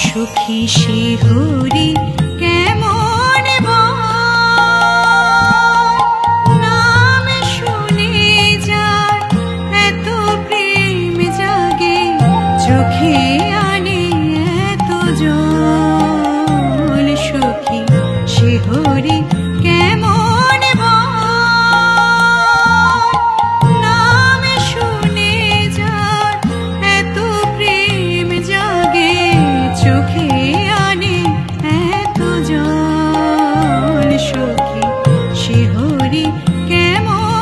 সখী শিহরি কেমন নাম শুনে যার এত প্রেম জাগে চোখে আনে এত জল। সখী শিহরি কেমন নাম শুনে যার এত প্রেম জাগে চোখে আনে এত জল। সখী শিহরি কেমন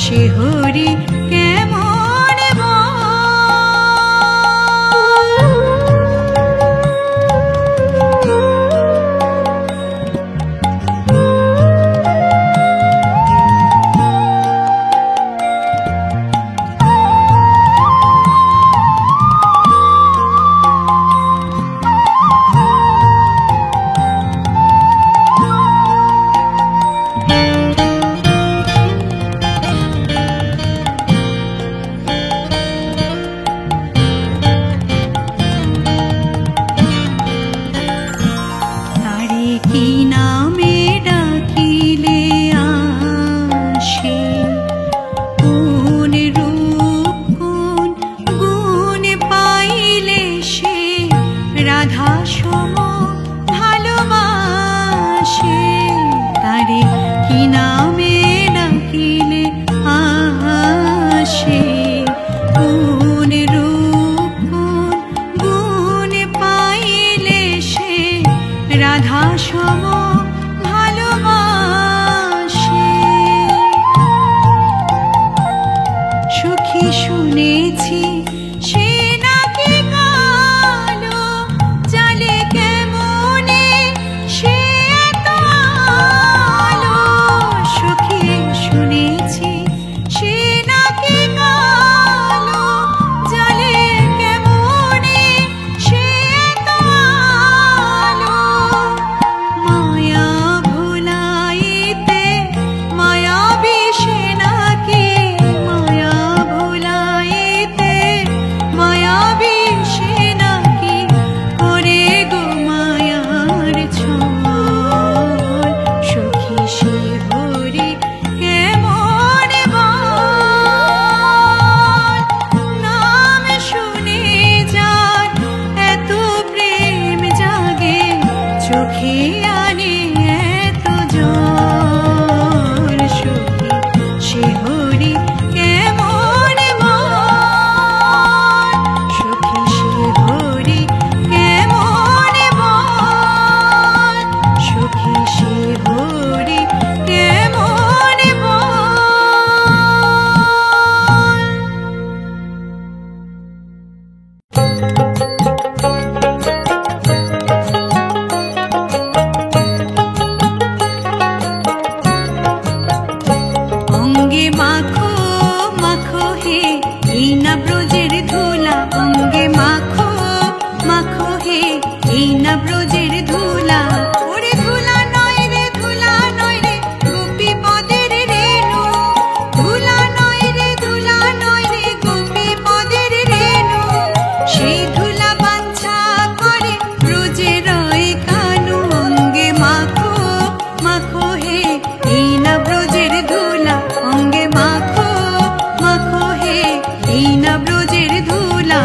শিহরি কেমন শুনেছি সে নাকি কালো জালে কেমনে সে এত আলো। সখী শুনেছি সে নাকি কালো জালে কেমনে সে এত আলো। মায়া ভুলাইতে মায়াবী সে নাকি মায়া ভুলাইতে মায়াবী সে নাকি করে গো মায়ার ছল। সখী শিহরি কেমন নাম শুনে যার এত প্রেম জাগে চোখে আনে এত জল। সখী শিহরি কেমন সখী শিহরি কেমন সখী শিহরি কেমন অঙ্গে মাখো মাখো হে এই না ব্রজের ধুলা। অঙ্গে মাখো এই না ব্রজের ধুলা। ওরে ধুলা নয় রে, ধুলা নয় রে, গোপী পদের রেণু। ধুলা নয় রে, ধুলা নয় রে, গোপী পদের রেণু। সেই ধুলা বাঞ্ছা করে ব্রজের রয় কানু। অঙ্গে মাখো মাখো হে, এই না ব্রজের ধুলা। অঙ্গে মাখো মাখো হে, এই না ব্রজের ধুলা।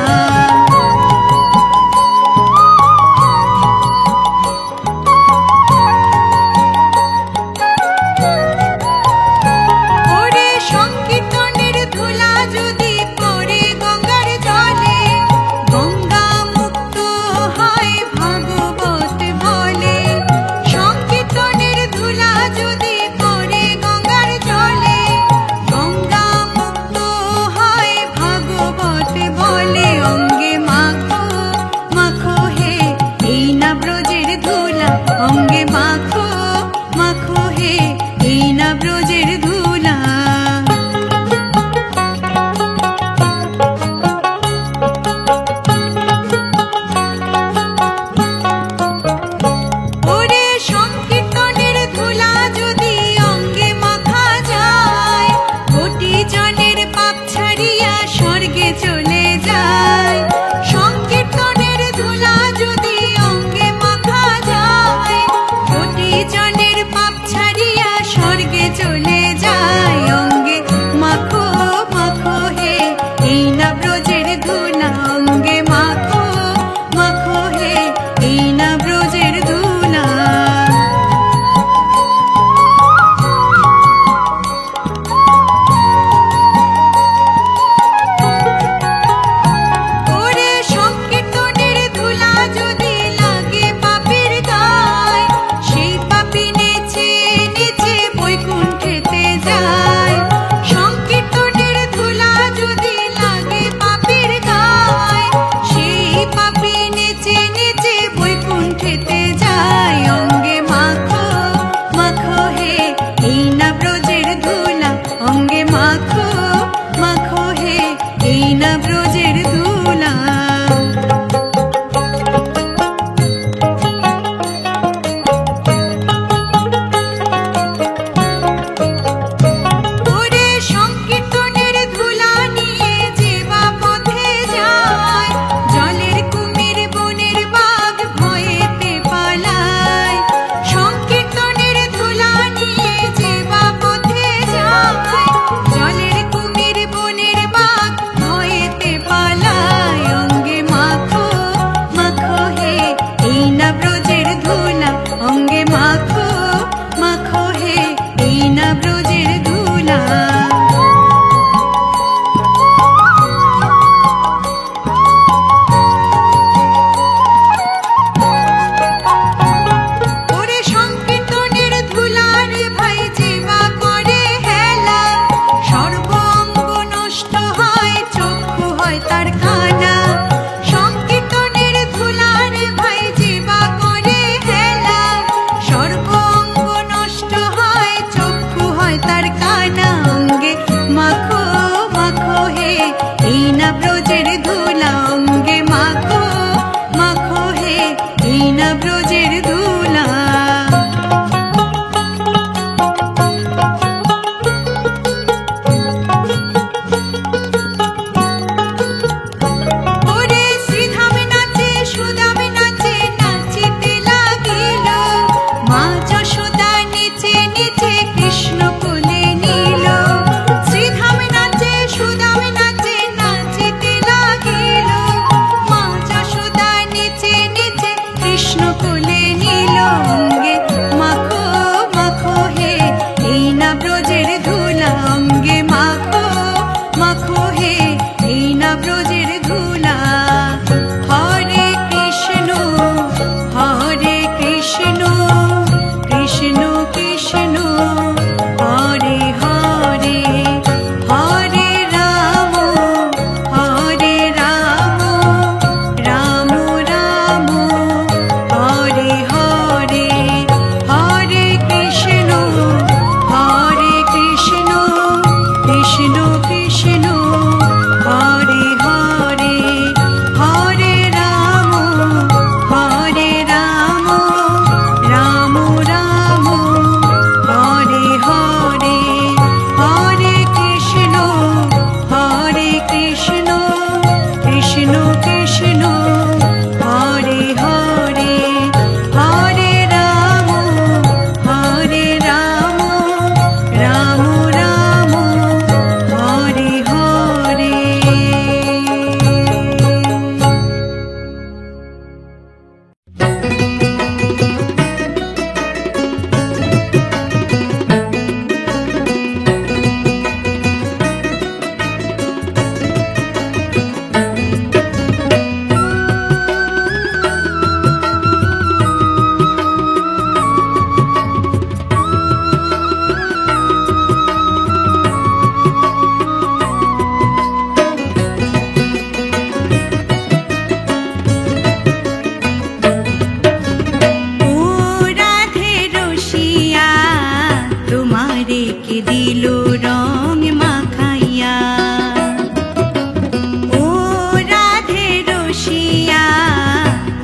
রসিয়া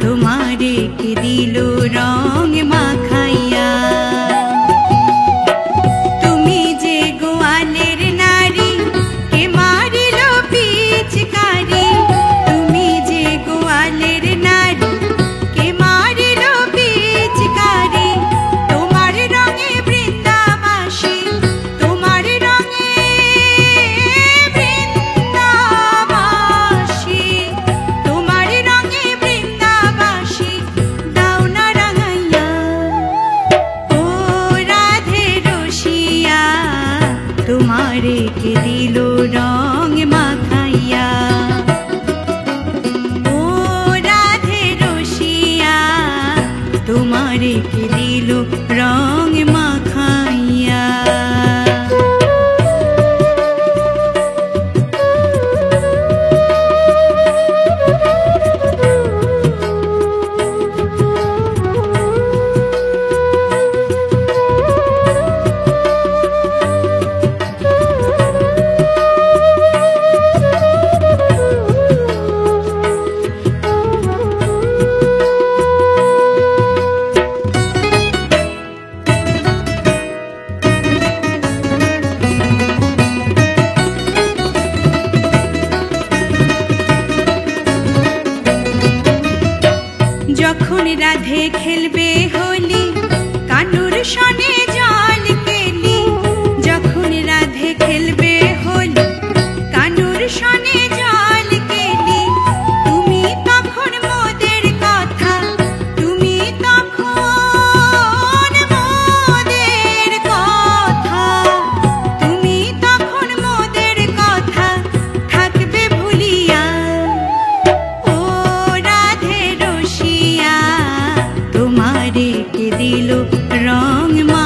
তোমারে কে দিল রং মাখাইয়া। তুমি যে গোয়ালের নারী কে মারিল পিচকারি, তুমি যে গোয়ালের নারী কে মারিল পিচকারি। তোমার রঙে বৃন্দাবাসী, তোমার রঙে বৃন্দাবাসী, তোমার রঙে বৃন্দাবাসী দাও না রাঙাইয়া। ও রাধে রসিয়া তোমারে কে দিল রং মাখাইয়া। ও রাধে রসিয়া তোমারে কে দিল রং মাখাইয়া। যখন রাধে খেলবে হোলি কানুর সনে জল কেলি, যখন রাধে খেলবে হোলি কানুর সনে জল কেলি। তুমি তখন মোদের কথা, তুমি তখন মোদের কথা, তুমি তখন মোদের কথা থাকবে ভুলিয়া। ও রাধে রসিয়া তোমারে কে দিল রং মা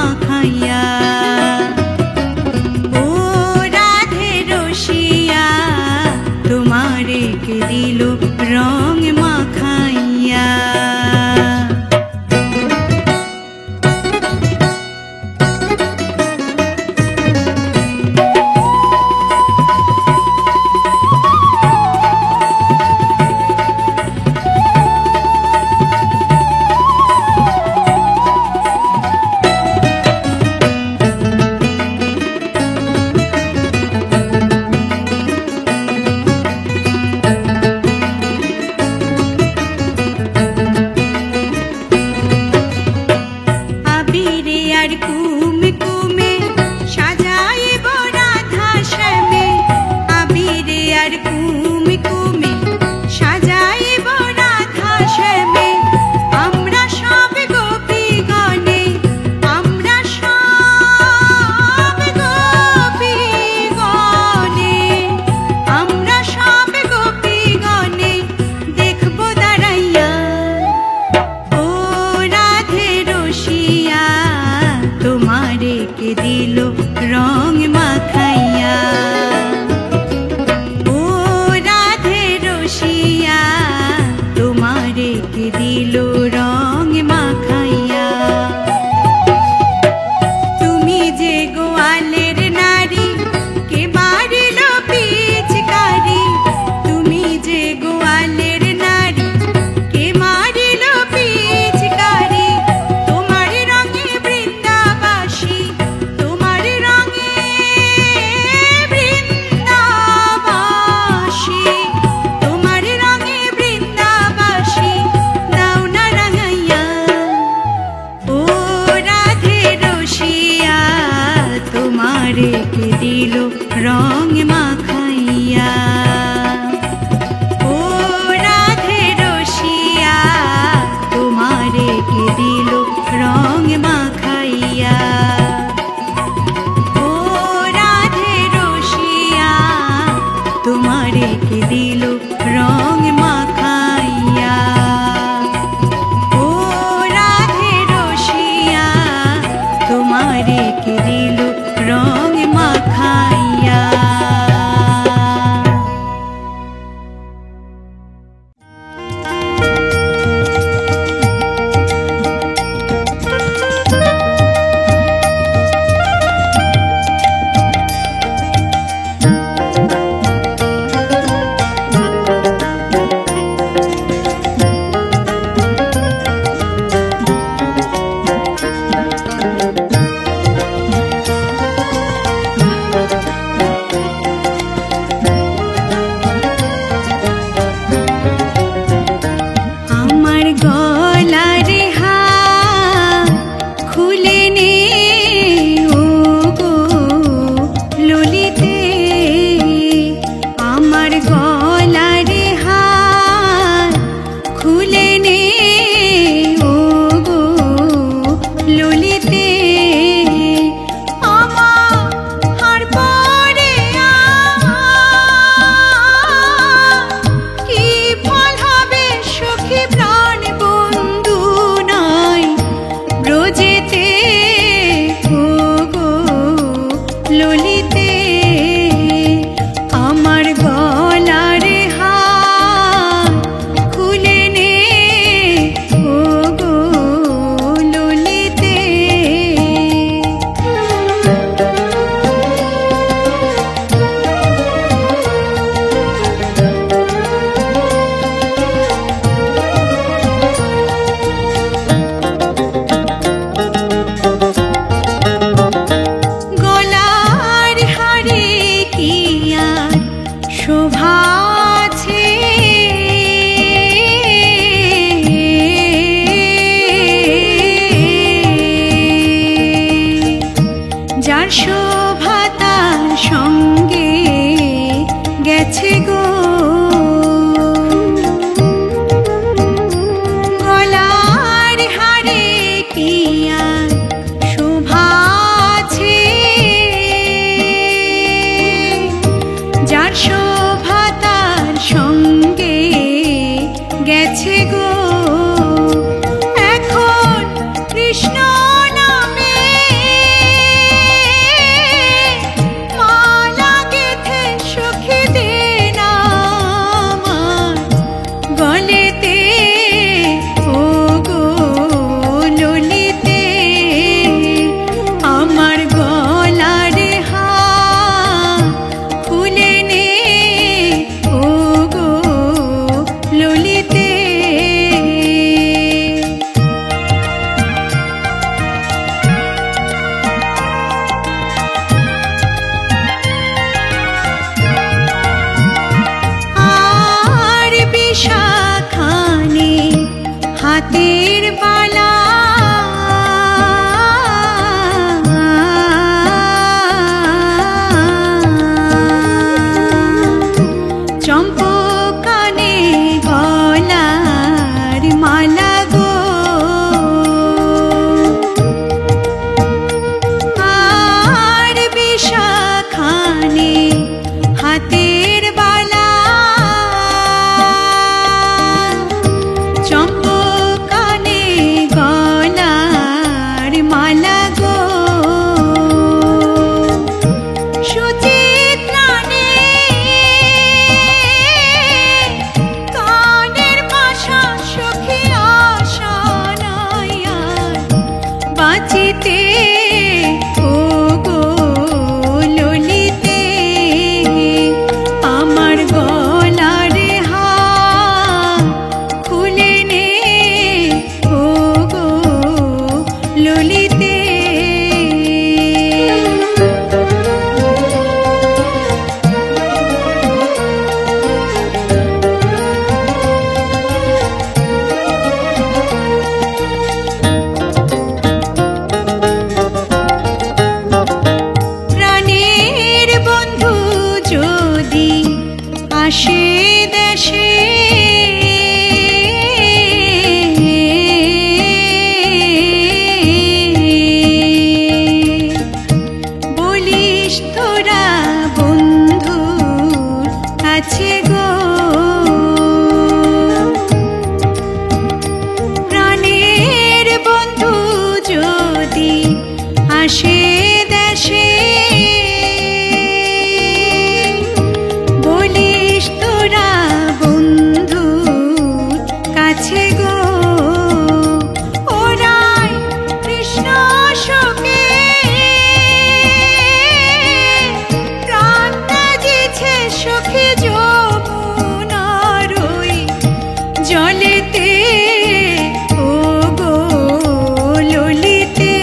গো এখন কৃষ্ণ নামে মালা গেঁথে সখী দে না আমার গলেতে ও গো ললিতে আমার গলার হার খুলে নে ও গো ললিতে আর বিশাখানে হাতের বালা চম্পকানে গলার মালা গো আর বিশাখানে হাতের বালা চম্পকানে গলার মালা গো সুচিত্রানে কানের পাশা সখী আশা নাই আর বাঁচিতে ও গো ললিতে আমার গলার হার খুলে নে ও গো ললিতে প্রাণের বন্ধু যদি আসে দেশে বলিস তোরা বন্ধুর কাছে গো প্রাণের বন্ধু যদি আসে দেশে বলিস তোরা বন্ধুর কাছে গো ওরাই কৃষ্ণ শোকে প্রাণ ত্যাগেছে সখী যমুনার ওই জলেতে ও গো ললিতে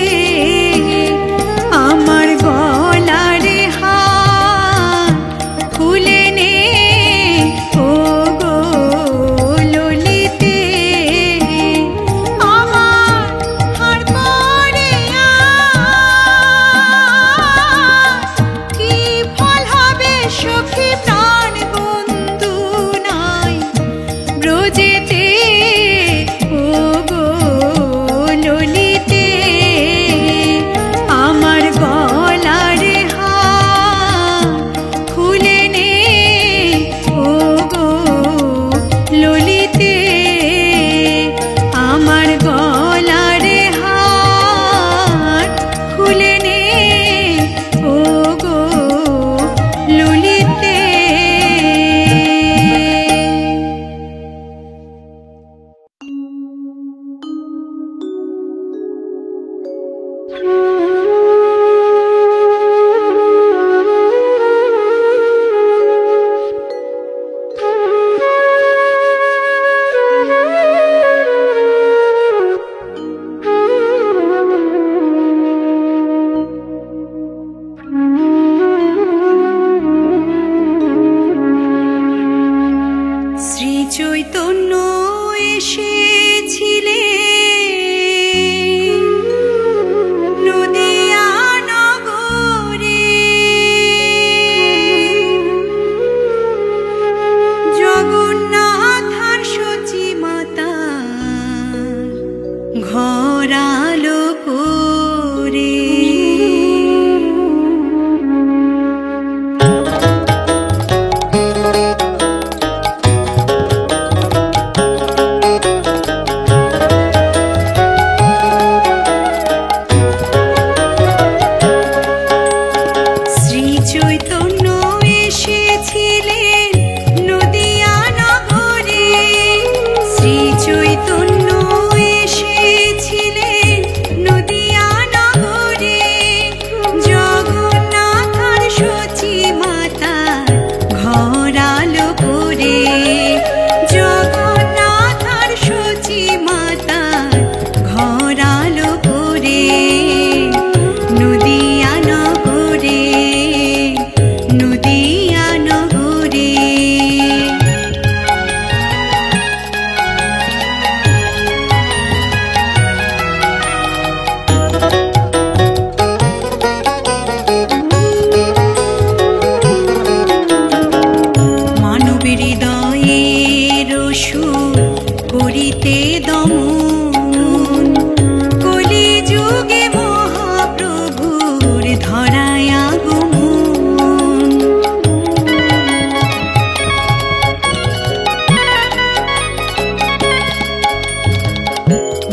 আমার গলার হার খুলে নে ও গো ললিতে আমার হার পরে কি ফল হবে সখী প্রাণ বন্ধু নাই ব্রজেতে ও গো ললিতে আমার গলার হার খুলে নে ও গো ললিতে আমার গলার হার খুলে নে ও গো ললিতে শ্রী চৈতন্য এসেছিলে নদিয়া নগরে জগন্নাথ আর সচি মাতা ঘর আলো করে চৈতন্য এসেছিলেন নদিয়া নগরে, জগন্নাথ আর সচি মাতার ঘর আলো করে, জগন্নাথ আর সচি মাতার ঘর আলো করে, নদিয়া নগরে, নদিয়া নগরে। মানবের হৃদয়ের সুর করিতে দমন, কলি যুগে মহাপ্রভুর ধরায় আগমন।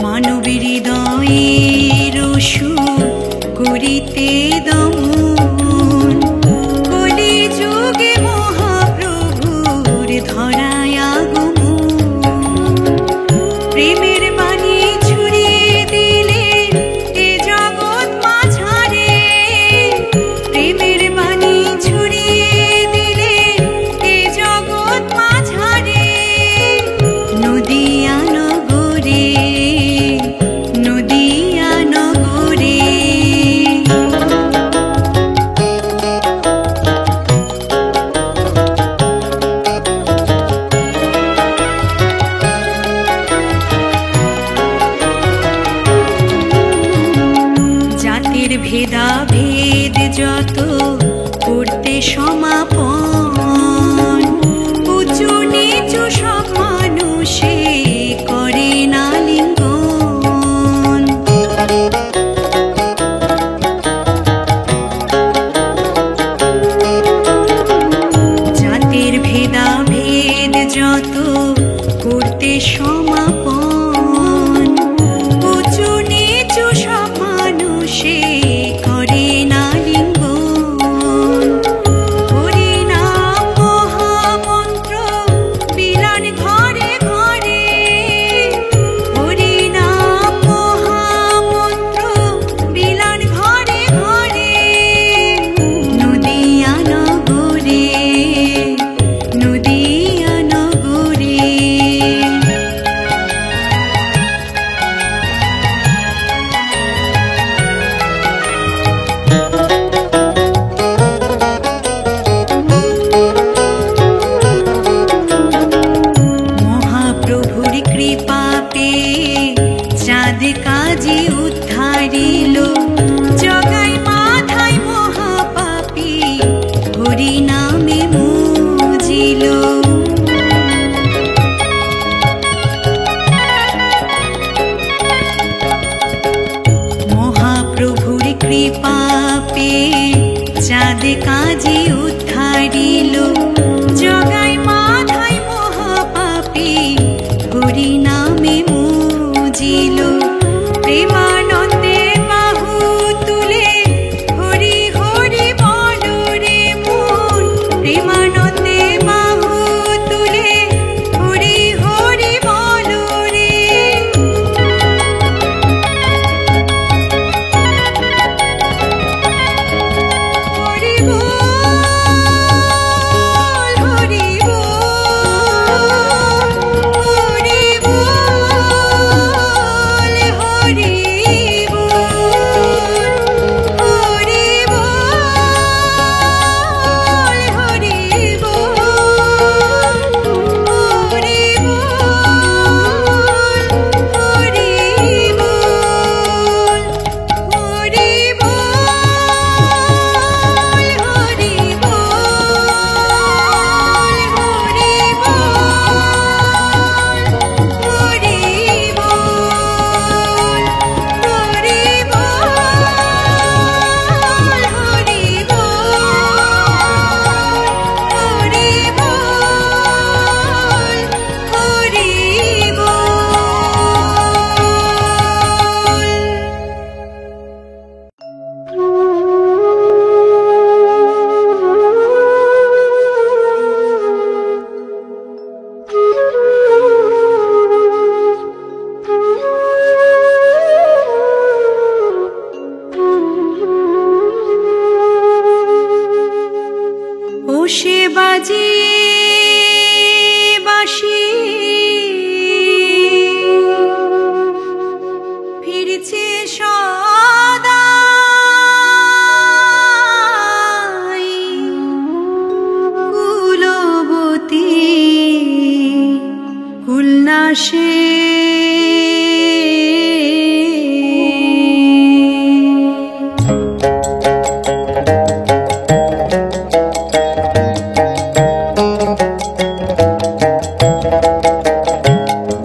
মানবের হৃদয়ের সুর করিতে দমন, কলি যুগে মহাপ্রভুর ধরায় আগমন। প্রেমের বাণী ছড়িয়ে দিলেন এ জগৎ মাঝারে, প্রেমের বাণী ছড়িয়ে দিলেন এ জগৎ মাঝারে, নদিয়া নগরে, নদিয়া নগরে। জাতির ভেদাভেদ যত করতে সমাপন, উঁচু নিচু সব মানুষে করে না লিঙ্গন। জাতির ভেদাভেদ যত করতে সমাপন, উঁচু নিচু সব মানুষে করে না লিঙ্গন। হরিনাম মহামন্ত্র বিলান ঘরে ঘরে, হরিনাম মহামন্ত্র বিলান ঘরে ঘরে, নদিয়া নগরে, নদিয়া নগরে। মহাপ্রভুর কৃপা পেয়ে চাঁদ কাজী উদ্ধারিল, জগাই মাথায় মহাপাপী হরি নামে মুজিল। মহাপ্রভুর কৃপা পেয়ে চাঁদ কাজী উদ্ধারিল, জগাই মাথায় মহাপাপী হরি নামে মুজিল। প্রেমানন্দে বাহু তুলে হরি হরি বল রে মন, প্রেমানন্দে বাহু তুলে হরি হরি বল রে। হরি বল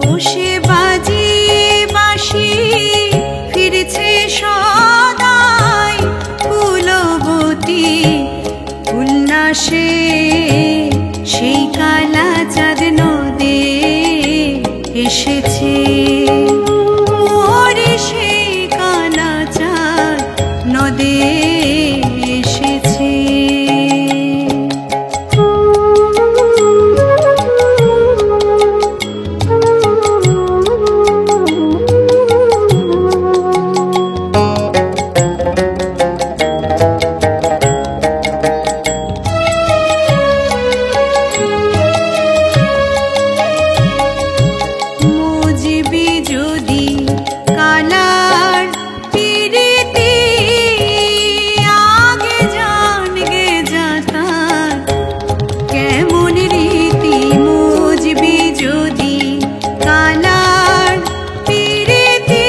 বসে বাজি বাঁশি ফিরছে সদাই ফুলবতী উল্লাসে সেই কালা চাঁদ নদে এসেছে মোরে সেই কালা চাঁদ নদে এসেছে। যদি কালার পিরিতি আগে জানগে যাতা কেমন রীতি মুজবি যদি কালার পিরিতি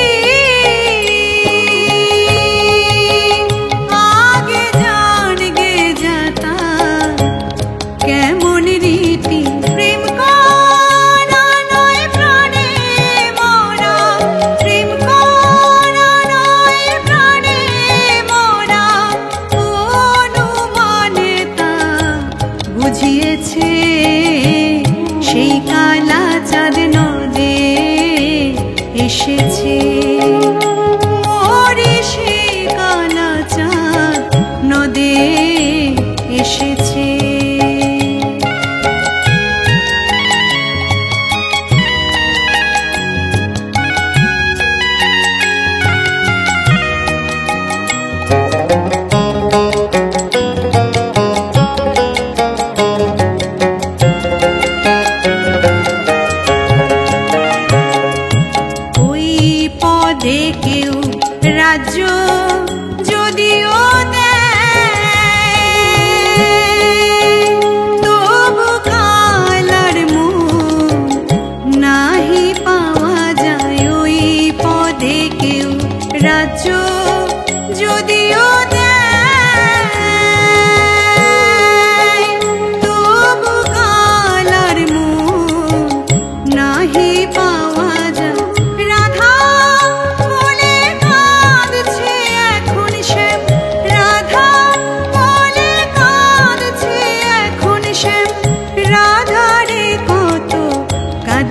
আগে জানগে যাতা কেমন রীতি প্রেম বুঝিয়েছে সেই কালা চাঁদ নদে এসেছে মোরে সেই কালা চাঁদ নদে এসেছে। পদে কেউ রাজ্য যদিও দেয় তবু কালার মুখ নাহি পাওয়া যায়। ওই পদে কেউ রাজ্য যদিও দেয় তবু কালার মুখ নাহি পাওয়া যায়।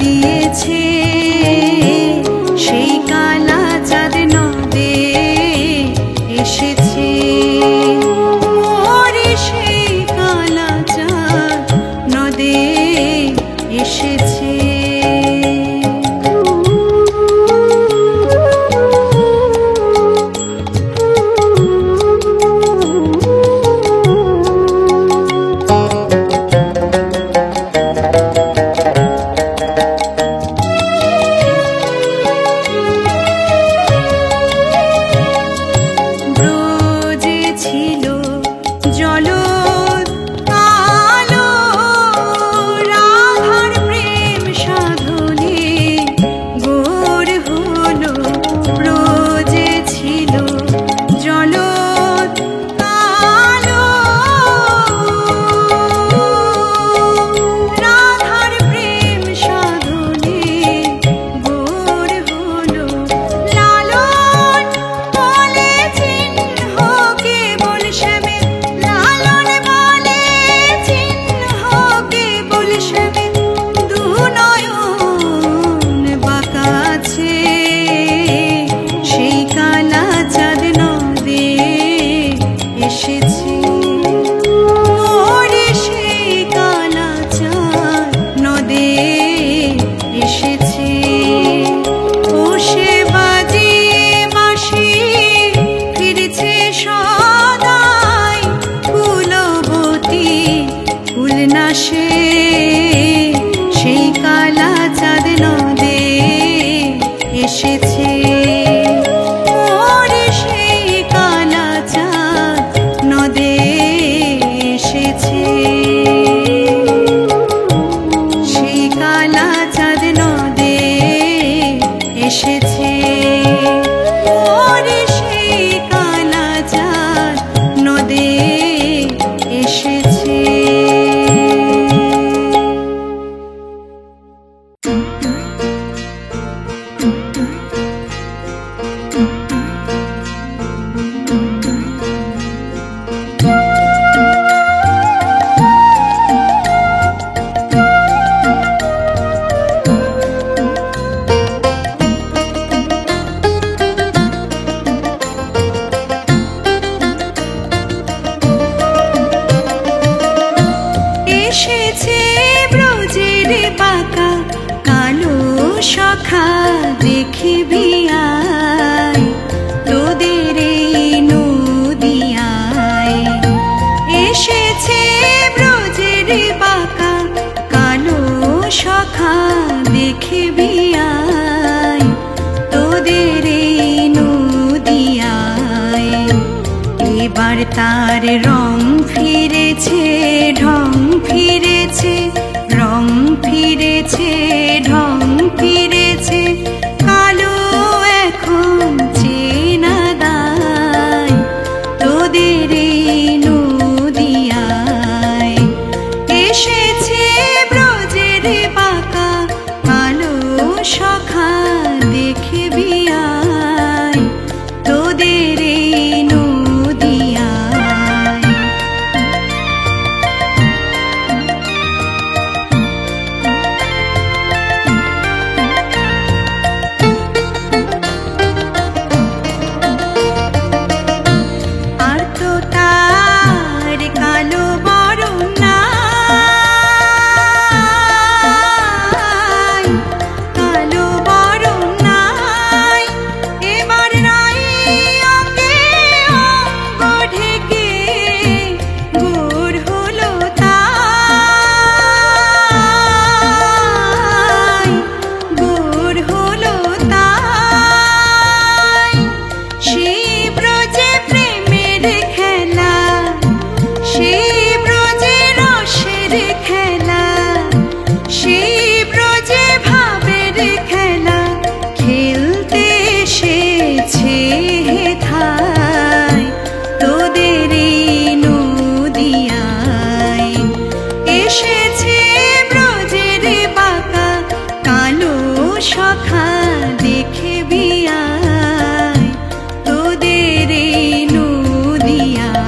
দিয়েছে সেই কালা চাঁদ নদে এসেছে মোরে সেই কালা চাঁদ নদে এসেছে। আসে সেই কালা চাঁদ নদে এসেছে ওরে সেই কালা চাঁদ নদে এসেছে সেই কালা চাঁদ নদে এসেছে ওরে সেই কালাচাঁদ নদে এসেছে। এসেছে ব্রজের বাঁকা কালো সখা দেখিবি আয় তোদের এই নদিয়ায়। এসেছে ব্রজের বাঁকা কালো সখা দেখিবি আয় তোদের এই নদিয়ায়। এবার তার রং ফিরেছে ঢং ফিরেছে রং ফিরেছে ঢং ফিরেছে কালো এখন চেনা দায় তোদের এই নদিয়ায়। এসেছে ব্রজের বাঁকা কালো সখা দেখিবি আয় তোদের এই নদিয়ায়। আর তো তার কালো বরণ নাই, কালো বরণ নাই। এবার নাই অঙ্গে অঙ্গ ঢেকে গোর হলো তাই, গোর হলো তাই। সেই ব্রজে প্রেমের খেলা, সেই ব্রজে রসের খেলা, সেই ব্রজে ভাবের খেলা খেলতে এসেছে হেথায় তোদের এই নদিয়ায়। এসেছে ব্রজের বাঁকা কালো সখা দেখিবি আয় তোদের এই নদিয়ায়।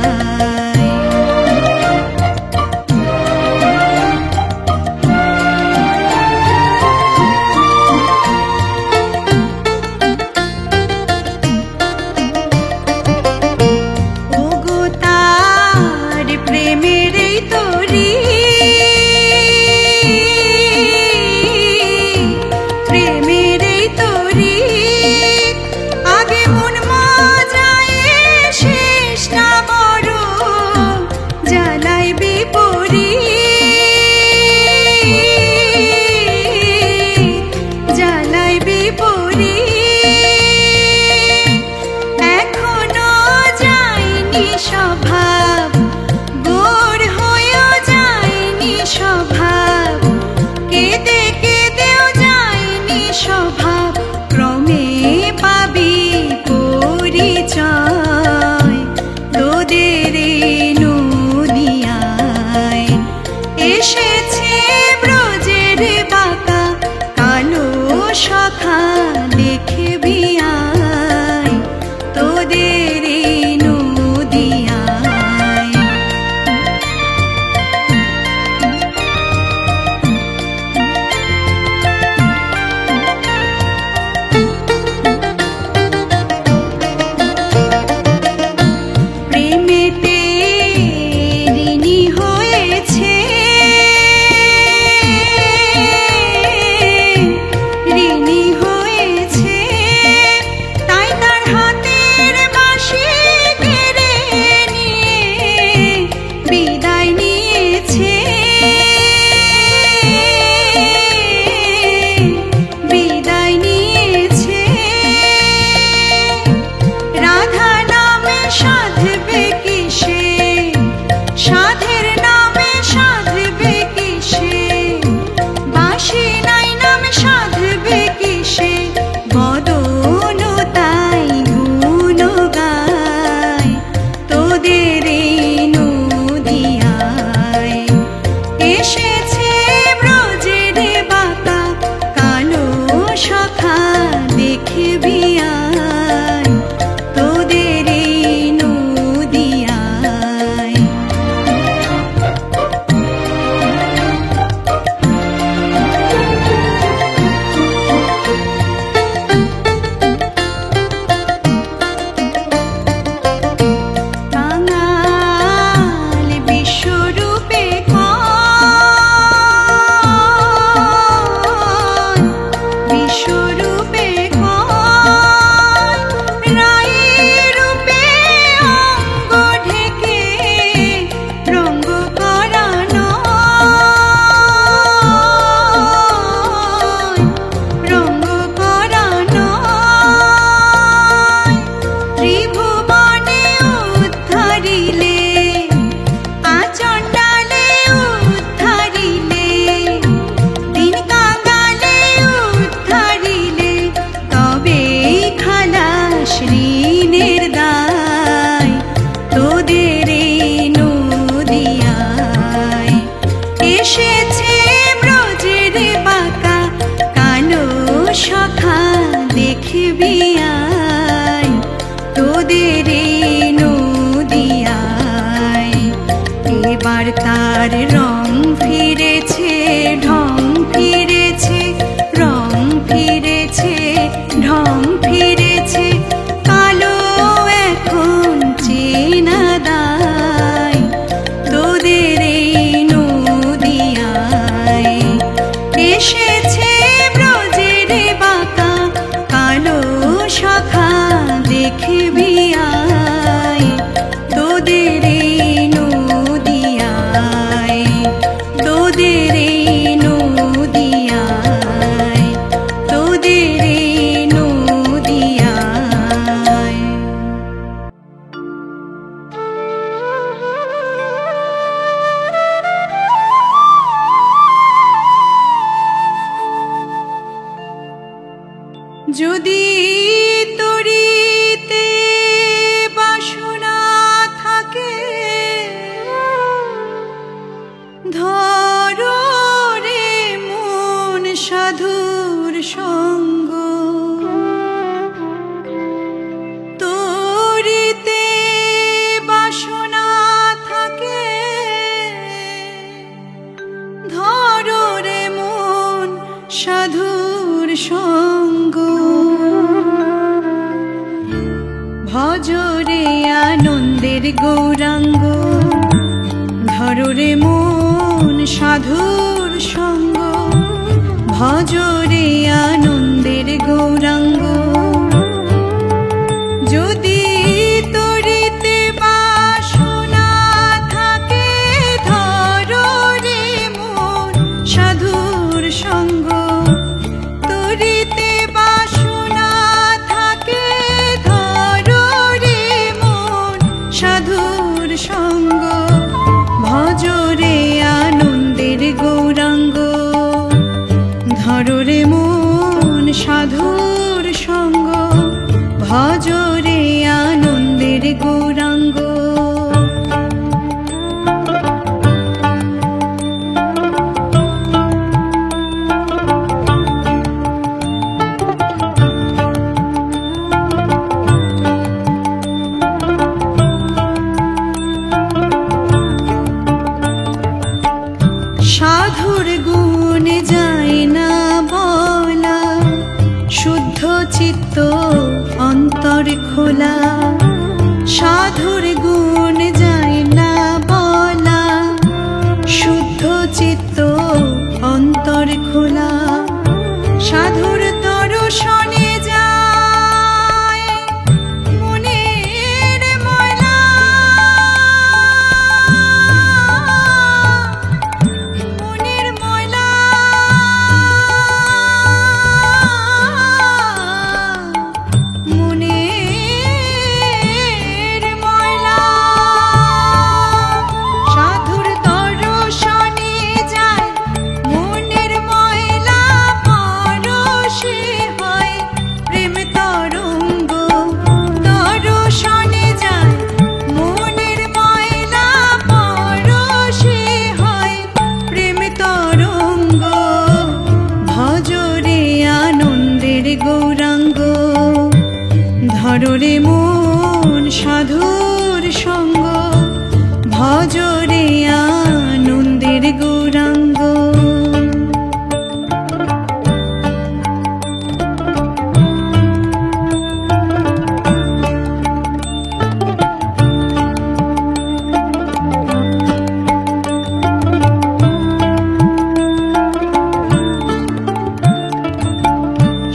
ওগো তার প্রেমের এই তরি, প্রেমের এই তরি আগে মন মজায় শেষ না বড় জ্বালাই বিপরীত, জ্বালাই বিপরীত। এখনো যায়নি স্বভাব, গোর হয়েও যায়নি স্বভাব, কেঁদে কেঁদেও যায়নি স্বভাব। ক্রমে পাবি পরিচয় তোদের এই নদিয়ায়। এসেছে ব্রজের বাঁকা কালো সখা দেখিবি আয় তোদের এই নদিয়ায়। বদন তাই গুণ গায় তোদের এই নদিয়ায়। এসেছে ব্রজের বাঁকা কালো সখা দেখবি আয় তোদের এই নদিয়ায়। কাঙাল বিশ্বরূপে কয়, বিশ্বরূপে কয়, রায়ের রূপে অঙ্গ ঢেকে রঙ্গ করা নয়, রঙ্গ করা নয়। ত্রিভুবনে উদ্ধারিলে আচণ্ডালে উদ্ধারিলে দিন কাঙালে উদ্ধারিলে তবেই খালাস ঋণের দায় তোদের এই নদিয়ায়। এসেছে ব্রজের বাঁকা কালো সখা দেখবি আয় তোদের এই নদিয়ায়। এবার তার রং ফিরেছে ঢং ফিরেছে, রং ফিরেছে ঢং ফিরেছে, কালো এখন চেনা দায় তোদের এই নদিয়ায়। এসেছে ব্রজের বাঁকা কালো সখা দেখবি আয় তোদের এই নদিয়ায়, তোদের এই নদিয়ায়, তোদের এই নদিয়ায়। যদি তরিতে বাসনা থাকে ধরো রে মন সাধুর সঙ্গ, তরিতে বাসনা থাকে ধরো রে মন সাধুর সঙ্গ। ভজরে আনন্দের গৌরাঙ্গ ধরো রে মন সাধুর সঙ্গ, ভজরে আনন্দের গৌরাঙ্গ। যদি তরিতে বাসনা থাকে ধরো রে মন সাধুর সঙ্গ, তরিতে বাসনা থাকে ধরো রে মন সাধুর সঙ্গ, ভজরে আনন্দের গৌরাঙ্গ ধরো রে মন সাধুর সঙ্গ, ভজরে আনন্দের গৌরাঙ্গ। সাধুর গুণ যায় না বলা, শুদ্ধ চিত্ত অন্তর খোলা। সাধুর গুণ যায় না বলা, শুদ্ধ চিত্ত অন্তর খোলা। সাধুর দর্শনে যায় মনের ময়লা, মনের ময়লা। মনের ময়লা ধররে মন সাধুর সঙ্গ, ভজরে আনন্দের গৌরাঙ্গ।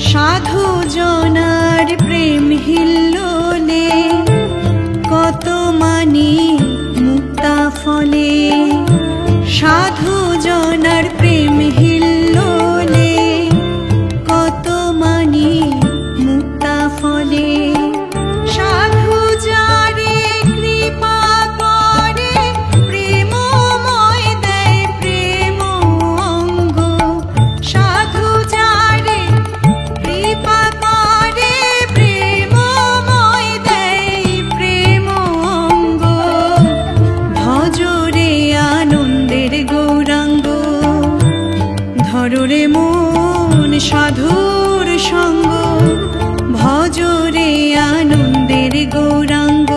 সাধু জনার প্রেম হিল্লোলে কত মানি মুক্তা ফলে, সাধু জনার প্রেম হিল্লোলে কত মানি মুক্তা ফলে। সাধু যারে কৃপা করে প্রেমময় দেয় প্রেম অঙ্গ, সাধু যারে কৃপা করে প্রেমময় দেয় প্রেম অঙ্গ। ভজরে আনন্দের গৌরাঙ্গ, ধররে মন সাধুর সঙ্গ, ভজরে আনন্দের গৌরাঙ্গ।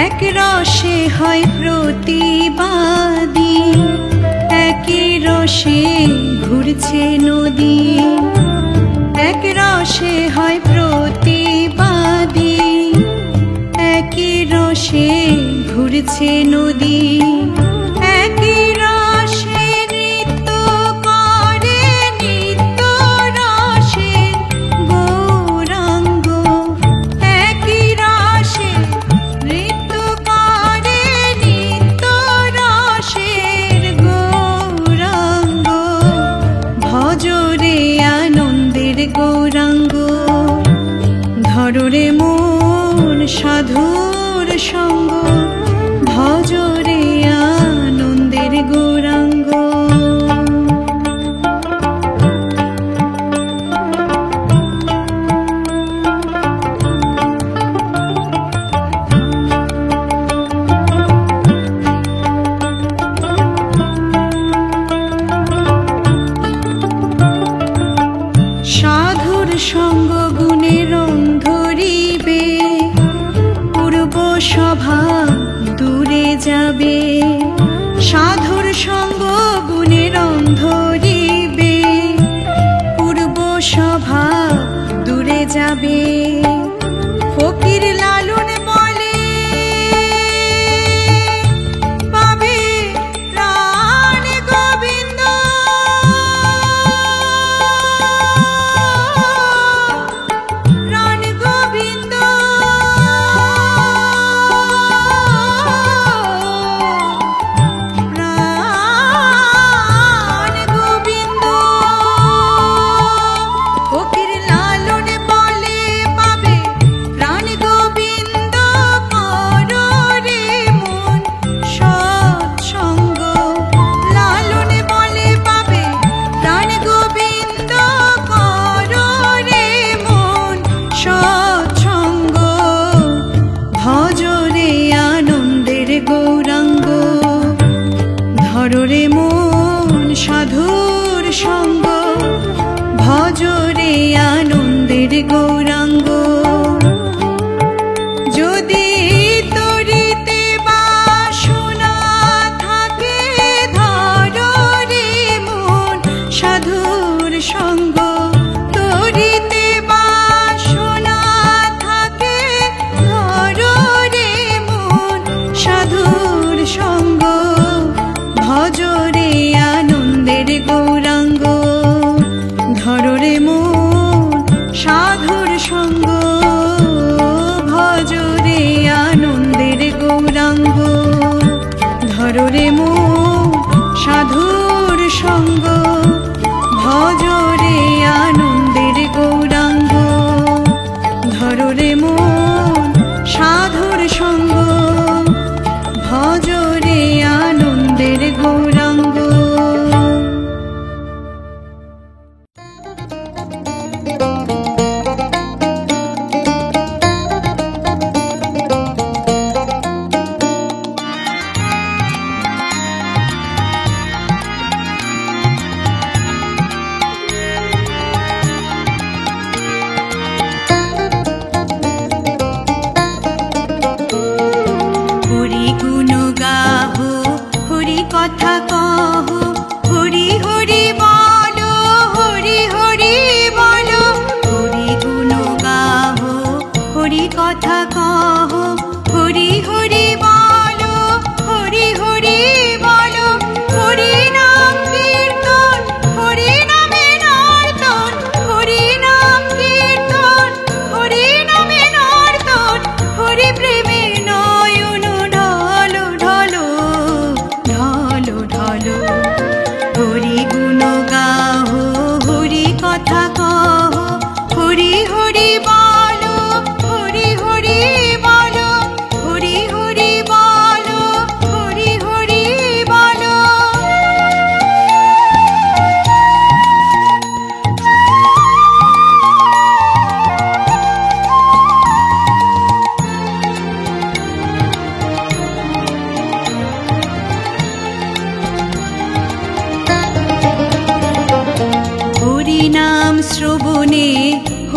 এক রসে হয় প্রতিবাদী, একই রসে ঘুরছে নদী। এক রসে হয় প্রতিবাদী, একই রসে ঘুরছে নদী। একই রসে নৃত্য করে নিত্য রসে গৌরাঙ্গ, একই রসে নৃত্য করে নিত্য রসের গৌরাঙ্গ। ভজরে আনন্দের গৌরাঙ্গ, ধররে মন সাধুর সঙ্গ, ভজরে আনন্দের গৌরাঙ্গ। সাধুর সঙ্গ গুণে রং ধরিবে, পূর্ব স্বভাব দূরে যাবে। সাধুর সঙ্গ গুণে রং ধরিবে, পূর্ব স্বভাব দূরে যাবে। ফকির লালন বলে পাবে প্রাণ গোবিন্দ, প্রাণ গোবিন্দ। প্রাণ গোবিন্দ। ফকির লালন বলে পাবে প্রাণ গোবিন্দ, করো রে মন সৎসঙ্গ। লালন বলে পাবে প্রাণ গোবিন্দ, করো রে মন সৎসঙ্গ। ভজরে আনন্দের গৌরাঙ্গ, ধররে মন সাধুর সঙ্গ, ভজরে আনন্দের গৌরাঙ্গ। যদি তরিতে বাসনা থাকে, ধরো রে মন সাধুর সঙ্গ। তরিতে বাসনা থাকে, ধরো রে মন সাধুর সঙ্গ, ভজরে আনন্দের গৌরাঙ্গ। ধররে মন সাধুর সঙ্গ, ভজরে আনন্দের গৌরাঙ্গ। ধররে মন সাধুর সঙ্গ, ভজরে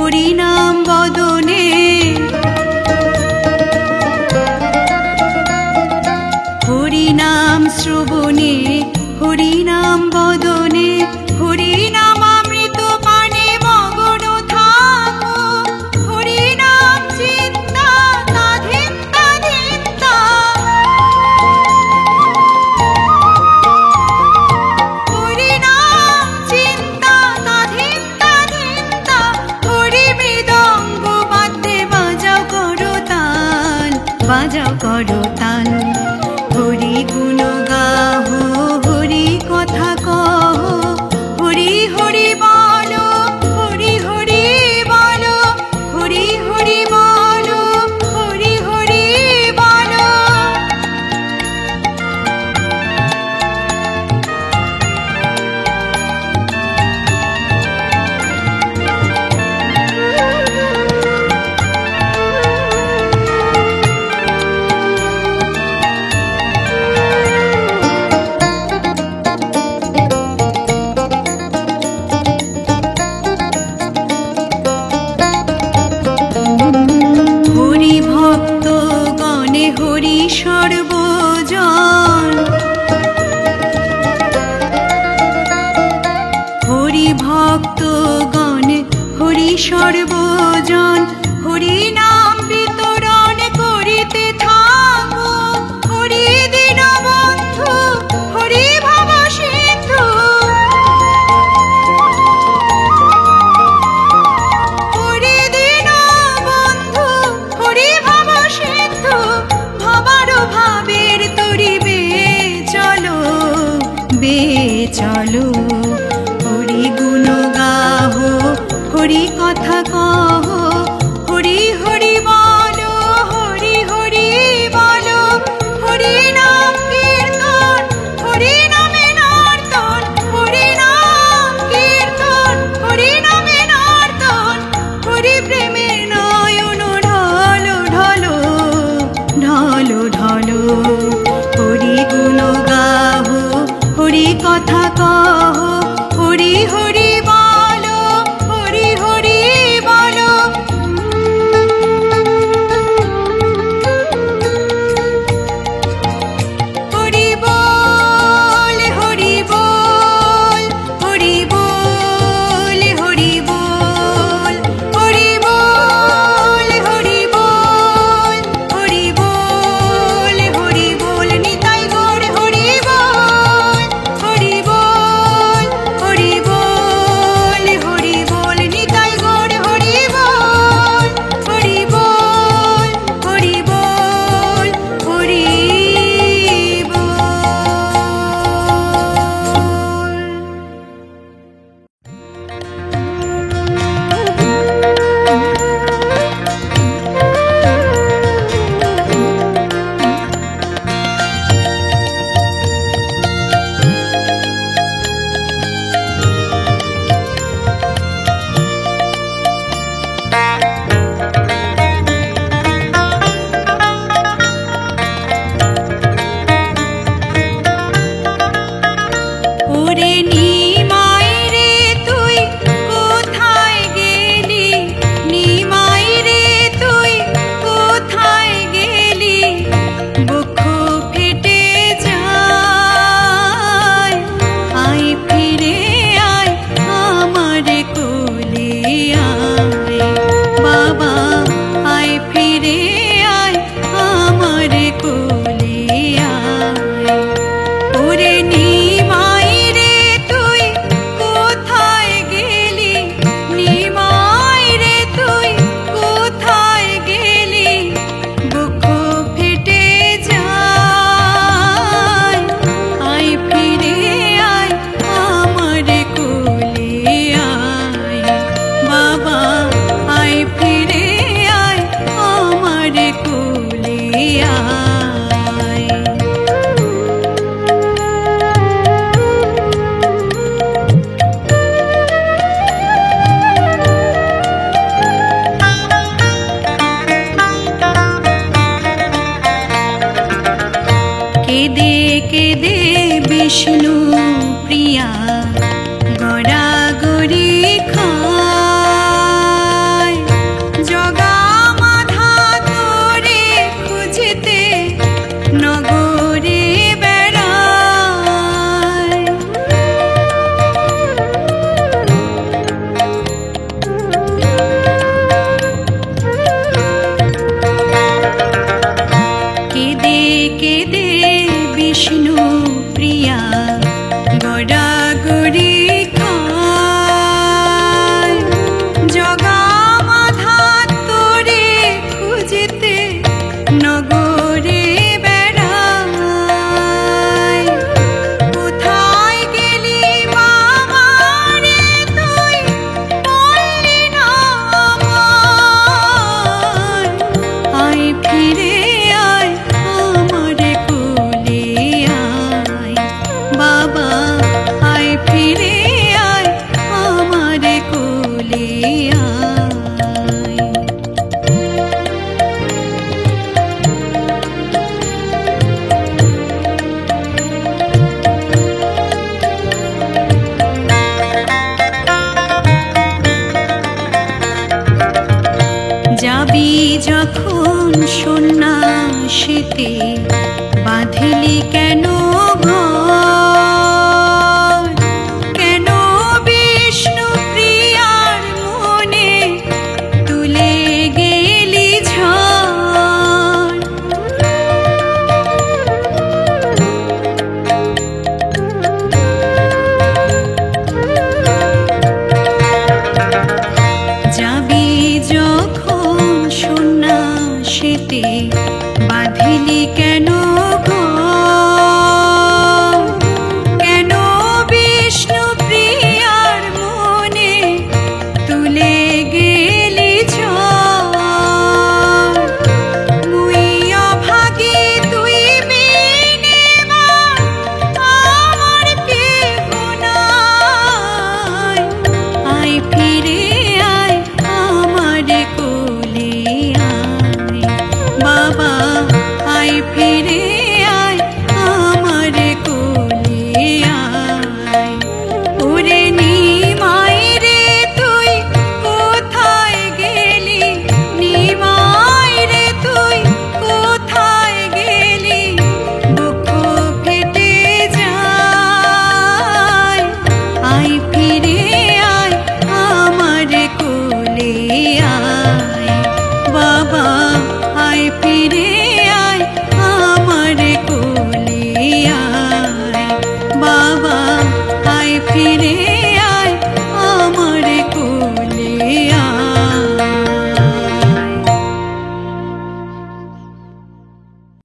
হরি নাম বদনে হরি নাম শ্রবণে হরি নাম বদনে হরি নাম অমৃত পানে মগন থাকো হরি নাম চিন্তা তাধিন্তা ধিন্তা হরি নাম চিন্তা তাধিন্তা ধিন্তা হরি মৃদঙ্গ বাদ্যে বাজাও করতাল হরি গুণ গাহো হরি কথা কহ হরি হরি বলো হরি হরি বলো হরি হরি বলো হরি হরি বলো হরি ভক্ত গণে হরি সর্বজন হরি ভক্ত গণে হরি সর্বজন হরি নাম বিতরণ করিতে থাকো হরি দীনবন্ধু হরি ভব সিন্ধু হরি দীনবন্ধু হরি ভব সিন্ধু ভবার ভাবের তরিবে চলো হরি গুণ গাহো হরি কথা কহ হরি হরি বলো হরি হরি বলো হরি নাম কীর্তন হরি নামে নর্তন হরি নাম কীর্তন হরি নামে নর্তন হরি প্রেমে নয়ন ঢলো ঢলো ঢলো ঢলো হরি গুণ গাহো হরি কথা কহ হরি হরি বলো হরি হরি বলো যখন সন্ন্যাসীতে বাঁধিলি কেন ঘর? কেন বিষ্ণু প্রিয়ার মনে তুলে গেলি ঝড়? যাবি যখন সন্ন্যাসীতে বাঁধিলি কেন ঘর? কেন বিষ্ণু প্রিয়ার মনে তুলে গেলি ঝড়? মুই অভাগী তুই বিনে আমার কেহ নাই। আয় ফিরে আয় আমার কোলে আয় বাবা, আয় ফিরে আয় আমার কোলে আয়। ওরে নিমাই রে তুই কোথায় গেলি? নিমাই রে তুই কোথায় গেলি? বুক ফেটে যায়। আয় ফিরে আয় আমার কোলে আয় বাবা, আয় ফিরে আয় আমার কোলে আয় বাবা, আয় ফিরে